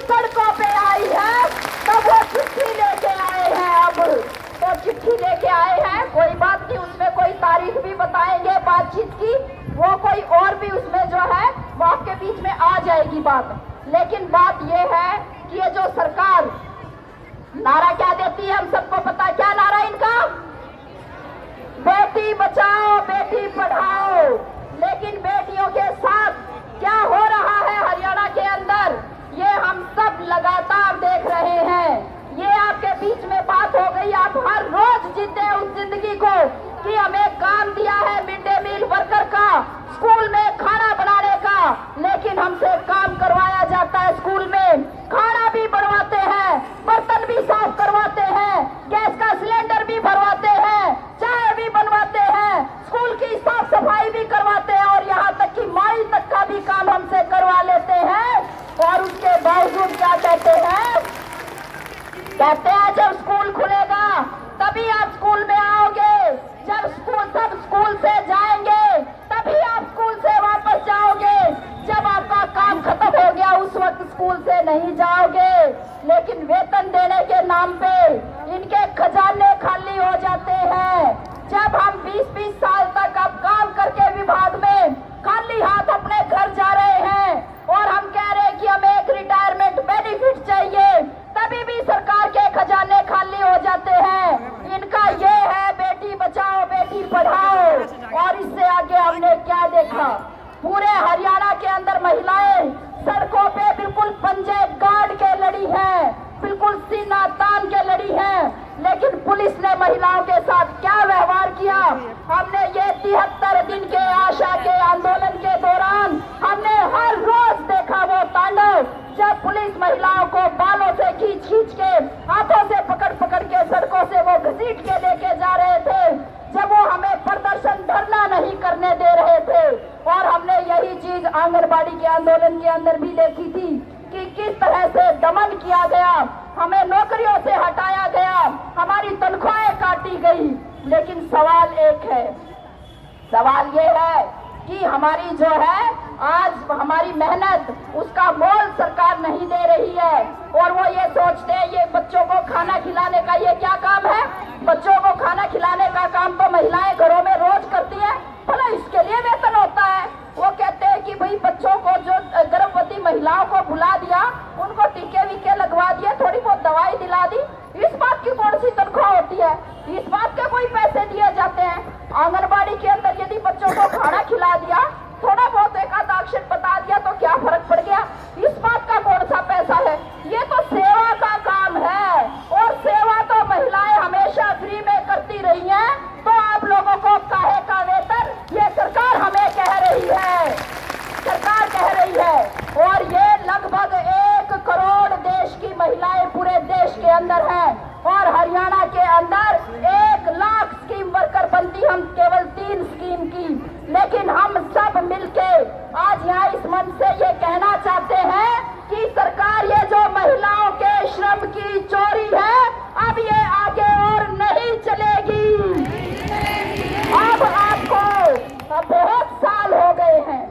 सड़कों पे आई है तब वो चिट्ठी लेके आए हैं। अब तो चिट्ठी लेके आए हैं, कोई बात नहीं, उसमें कोई तारीख भी बताएंगे बातचीत की, वो कोई और भी उसमें जो है वो आपके बीच में आ जाएगी बात। लेकिन बात ये है कि ये जो सरकार नारा क्या देती है, हम सबको पता है क्या नारा इनका, बेटी बचाओ बेटी पढ़ाओ। लेकिन बेटियों के साथ क्या हो रहा है हरियाणा के अंदर, ये हम सब लगातार देख रहे हैं। ये आपके बीच में बात हो गई, आप हर रोज जीते हैं उस जिंदगी को कि हमें काम दिया है मिड डे मील वर्कर का, स्कूल में खाना बनाने का, लेकिन हमसे काम करवाया जाता है स्कूल में, खाना भी बनवाते हैं, बर्तन भी साफ करवाते हैं, गैस का सिलेंडर भी भरवाते हैं, चाय भी बनवाते हैं, स्कूल की साफ सफाई भी करवाते हैं और यहाँ तक कि माई तक का भी काम हमसे करवा लेते हैं। और उसके बावजूद क्या कहते हैं, कहते हैं जब स्कूल खुलेगा तभी आप स्कूल में आओगे, जब स्कूल से जाएंगे तभी आप स्कूल से वापस जाओगे, जब आपका काम खत्म हो गया उस वक्त स्कूल से नहीं जाओगे। लेकिन वेतन देने के नाम पे इनके खजाने खाली हो जाते हैं। जब हम 20-20 साल तक अब काम करके विभाग में खाली हाथ अपने घर जा रहे हैं और हम कह रहे हैं कि हमें एक रिटायरमेंट बेनिफिट चाहिए, तभी भी सरकार के खजाने खाली हो जाते हैं। इनका ये है बेटी बचाओ बेटी पढ़ाओ। और इससे आगे हमने क्या देखा, पूरे हरियाणा के अंदर महिलाएं सड़कों पे बिल्कुल पंजे गाड़ के लड़ी हैं, बिल्कुल सीना तान के लड़ी हैं। लेकिन पुलिस ने महिलाओं के साथ क्या व्यवहार किया, हमने ये 73 दिन के आशा के आंदोलन के दौरान हमने हर रोज देखा वो तांडव, जब पुलिस महिलाओं को बालों से खींच के हाथों से पकड़ के सड़कों से वो घसीट के लेके जा रहे थे, जब वो हमें प्रदर्शन धरना नहीं करने दे रहे थे। और हमने यही चीज आंगनबाड़ी के आंदोलन के अंदर भी देखी थी कि किस तरह से दमन किया गया, हमें नौकरियों से हटाया गया, हमारी तनख्वाहें काटी गई। लेकिन सवाल एक है, सवाल ये है कि हमारी जो है आज हमारी मेहनत उसका मोल सरकार नहीं दे रही है। और वो ये सोचते हैं ये बच्चों को खाना खिलाने का ये क्या काम है, बच्चों को खाना खिलाने का काम तो महिलाएं घरों में रोज करती है, भला इसके लिए वेतन होता है। वो कहते हैं कि भाई बच्चों को जो गर्भवती महिलाओं को बुला दिया, उनको टीके वीके लगवा दिए, थोड़ी बहुत दवाई दिला दी, इस बात की कौन सी तनख्वाह होती है, इस बात के कोई पैसे दिए जाते हैं। आंगनबाड़ी के अंदर यदि बच्चों को खाना खिला दिया, थोड़ा बहुत एक आध अक्षर बता दिया तो क्या फर्क पड़ गया, इस बात का कौन सा पैसा है। ये तो सेवा का काम है और सेवा तो महिलाएं हमेशा फ्री में करती रही हैं, तो आप लोगों को काहे का वेतन, ये सरकार हमें कह रही है, सरकार कह रही है। और ये लगभग 1 करोड़ देश की महिलाएं पूरे देश के अंदर हैं और हरियाणा के अंदर 1 लाख स्कीम वर्कर बनती, हम केवल 3 स्कीम की। लेकिन हम सब मिलके आज यहाँ इस मंच से ये कहना चाहते हैं कि सरकार ये जो महिलाओं के श्रम की चोरी है, अब ये आगे और नहीं चलेगी। अब आपको बहुत साल हो गए हैं,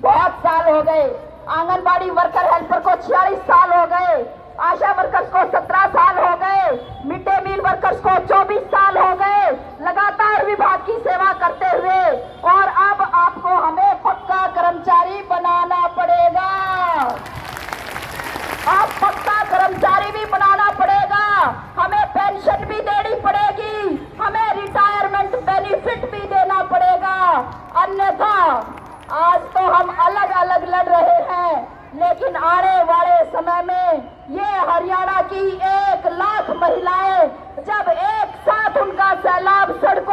बहुत साल हो गए, आंगनबाड़ी वर्कर हेल्पर को 46 साल हो गए, आशा वर्कर्स को 17 साल हो गए, मिड डे मील वर्कर्स को 24 साल हो गए, लगातार विभाग की सेवा करते हुए। और अब आपको हमें पक्का कर्मचारी बनाना पड़ेगा, अब पक्का कर्मचारी भी बनाना पड़ेगा, हमें पेंशन भी देनी पड़ेगी, हमें रिटायरमेंट बेनिफिट भी देना पड़ेगा। अन्यथा आज तो हम अलग अलग लड़ रहे हैं, लेकिन आने वाले समय में ये हरियाणा की 1 लाख महिलाएं जब एक साथ उनका सैलाब सड़कों